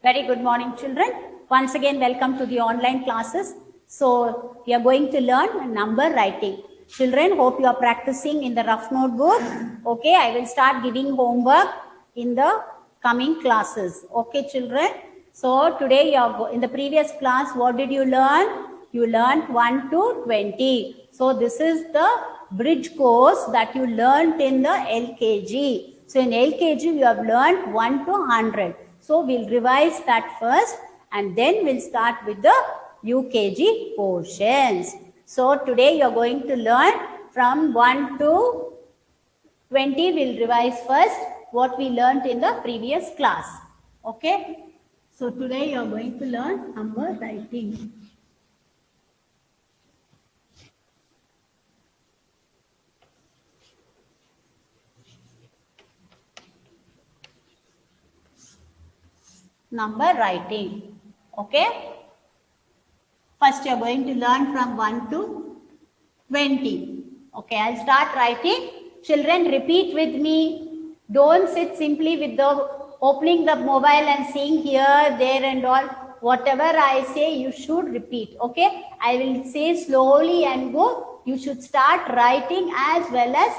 Very good morning, children. Once again, welcome to the online classes. So, we are going to learn number writing. Children, hope you are practicing in the rough notebook. Okay, I will start giving homework in the coming classes. Okay, children. So, today you are in the previous class, what did you learn? You learned 1 to 20. So, this is the bridge course that you learned in the LKG. So, in LKG, you have learned 1 to 100. So, we'll revise that first and then we'll start with the UKG portions. So, today you are going to learn from 1 to 20. We'll revise first what we learned in the previous class. Okay. So, today you are going to learn number writing. Number writing. Okay. First, you are going to learn from 1 to 20. Okay, I'll start writing. Children, repeat with me. Don't sit simply with the opening the mobile and seeing here, there and all. Whatever I say, you should repeat. Okay, I will say slowly and go. You should start writing as well as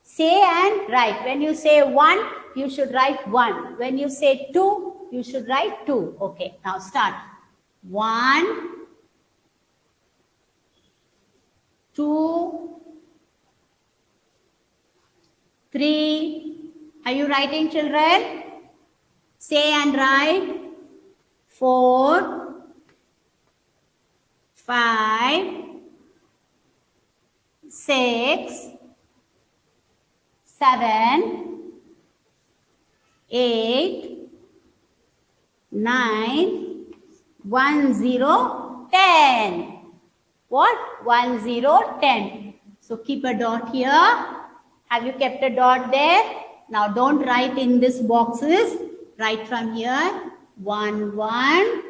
say and write. When you say 1, you should write 1. When you say 2, you should write 2. Okay, now start. 1, 2, 3. Are you writing, children? Say and write. 4, 5, 6, 7, 8, 9, 1, 0, 10. What? 1, 0, 10. So keep a dot here. Have you kept a dot there? Now don't write in these boxes. Write from here. 1, 1,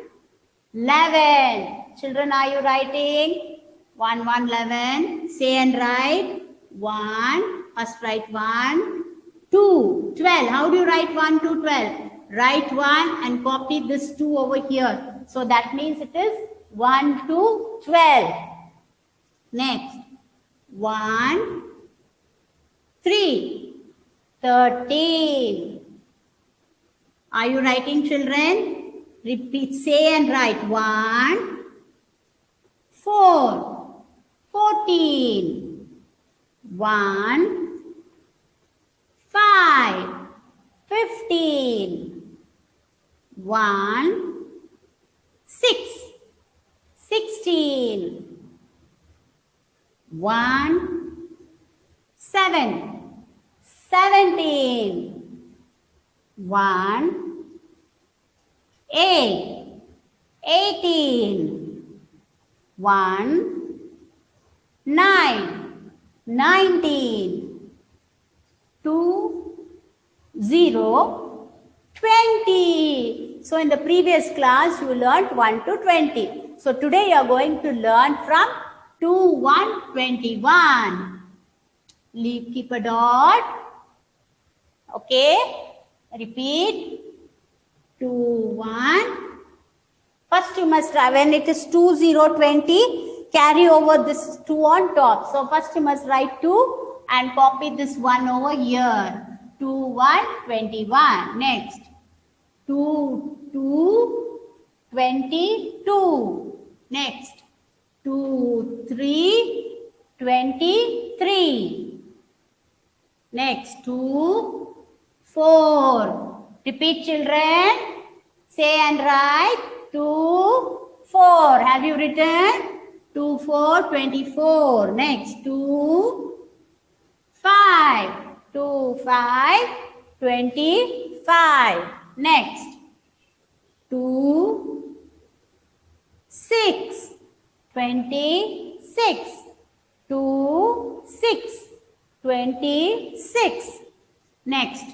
11. Children, are you writing? 1, 1, 11. Say and write. 1. First write 1. 2, 12. How do you write 1 to 12? Write 1 and copy this 2 over here. So that means it is 1 to 12. Next. 1, 3, 13. Are you writing, children? Repeat, say and write. 1, 4, 14. 1, 5, 15. 1, 6, 16. 1, 7, 17. 1, 8, 18. 1, 9, 19. 2, 0, 20. So in the previous class, you learned 1 to 20. So today you are going to learn from 2, 1, 21. Keep a dot. Okay. Repeat. 2, 1. First you must, when it is 2, 0, 20, carry over this 2 on top. So first you must write 2 and copy this 1 over here. 2, 1, 21. Next. 2, 2, 22. Next. 2, 3, 23. Next. 2, 4. Repeat, children. Say and write. 2, 4. Have you written? 2, 4, 24. Next. 2, 5. 2, 5, 25. Next. 2, 6, 26. 2, 6, 26. Next.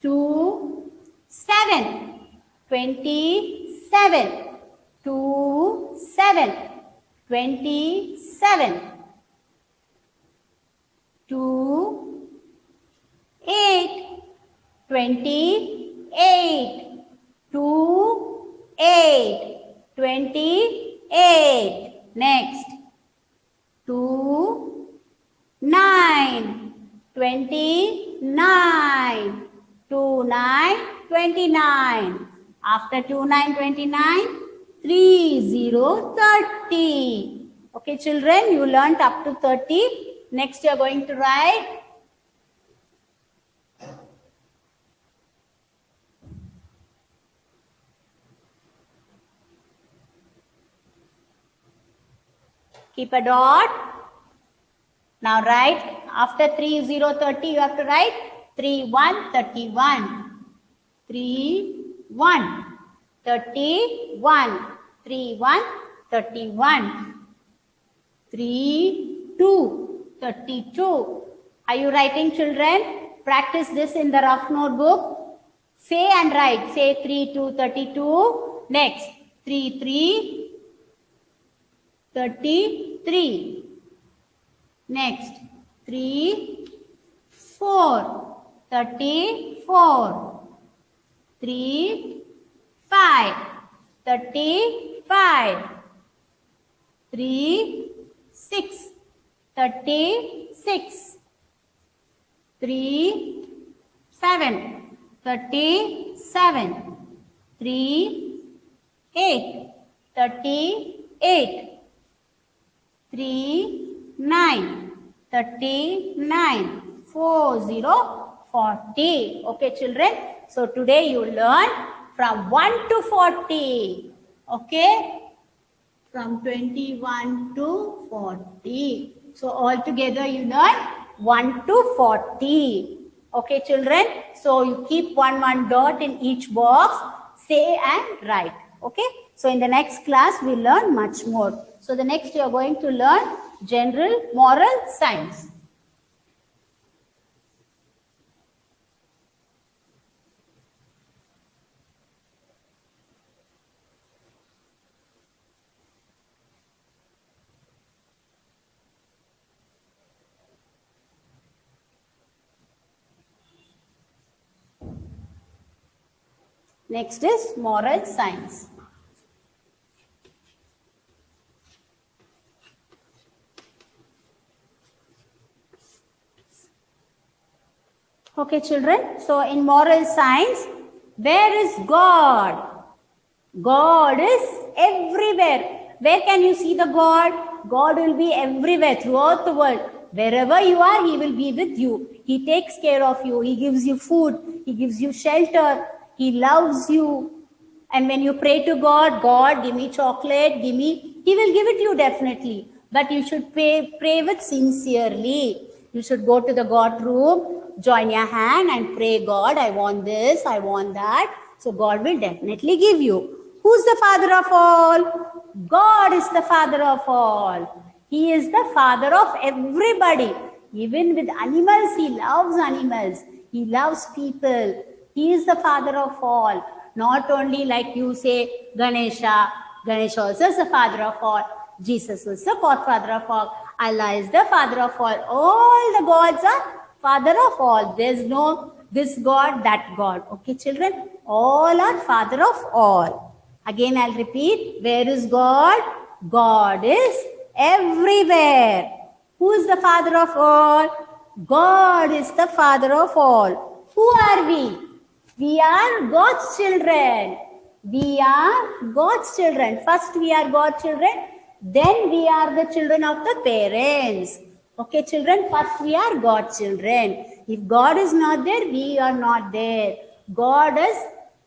2, 7, 27. 2, 7, 27. 2, 8, 28. 2, 28. Next. 2, 9. 29. 2, 9, 29. After 2, 9, 29. 3, 0, 30. Okay, children, you learnt up to 30. Next, you are going to write. Keep a dot. Now write after 3, 0, 30, you have to write 3, 1, 31. 3, 1, 31. 3, 1, 31. 3, 2, 32. Are you writing, children? Practice this in the rough notebook. Say and write. Say 3, 2, 32. Next, 3, 3, 33. Next, 3, 4, 34. 3, 5, 35. 3, 6, 36. 3, 7, 37. 3, 8, 38. 3, 9, 39. 4, 0, 40. Okay, children. So today you learn from 1 to 40. Okay. From 21 to 40. So altogether you learn 1 to 40. Okay, children. So you keep one dot in each box. Say and write. Okay. So in the next class we learn much more. So the next you are going to learn general moral science. Next is moral science. Okay, children. So in moral science, where is God? God is everywhere. Where can you see the God? God will be everywhere throughout the world. Wherever you are, He will be with you. He takes care of you. He gives you food. He gives you shelter. He loves you. And when you pray to God, God, give me chocolate, give me, He will give it you definitely. But you should pray with sincerely. You should go to the God room, join your hand and pray, God, I want this, I want that. So God will definitely give you. Who's the Father of all? God is the Father of all. He is the Father of everybody. Even with animals, He loves animals. He loves people. He is the Father of all. Not only like you say, Ganesha. Ganesha also is the Father of all. Jesus is the Godfather of all. Allah is the Father of all. All the gods are Father of all. There's no this God, that God. Okay, children? All are Father of all. Again, I'll repeat. Where is God? God is everywhere. Who is the Father of all? God is the Father of all. Who are we? We are God's children. We are God's children. First we are God's children. Then we are the children of the parents. Okay, children, first we are God's children. If God is not there, we are not there. God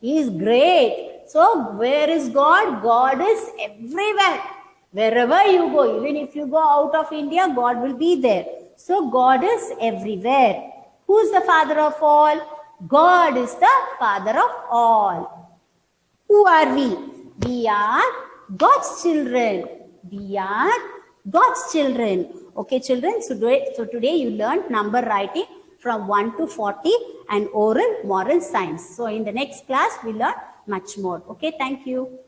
is great. So where is God? God is everywhere. Wherever you go, even if you go out of India, God will be there. So God is everywhere. Who is the Father of all? God is the Father of all. Who are we? We are God's children. We are God's children. Okay, children. So today you learned number writing from 1 to 40 and oral moral science. So in the next class we learn much more. Okay, thank you.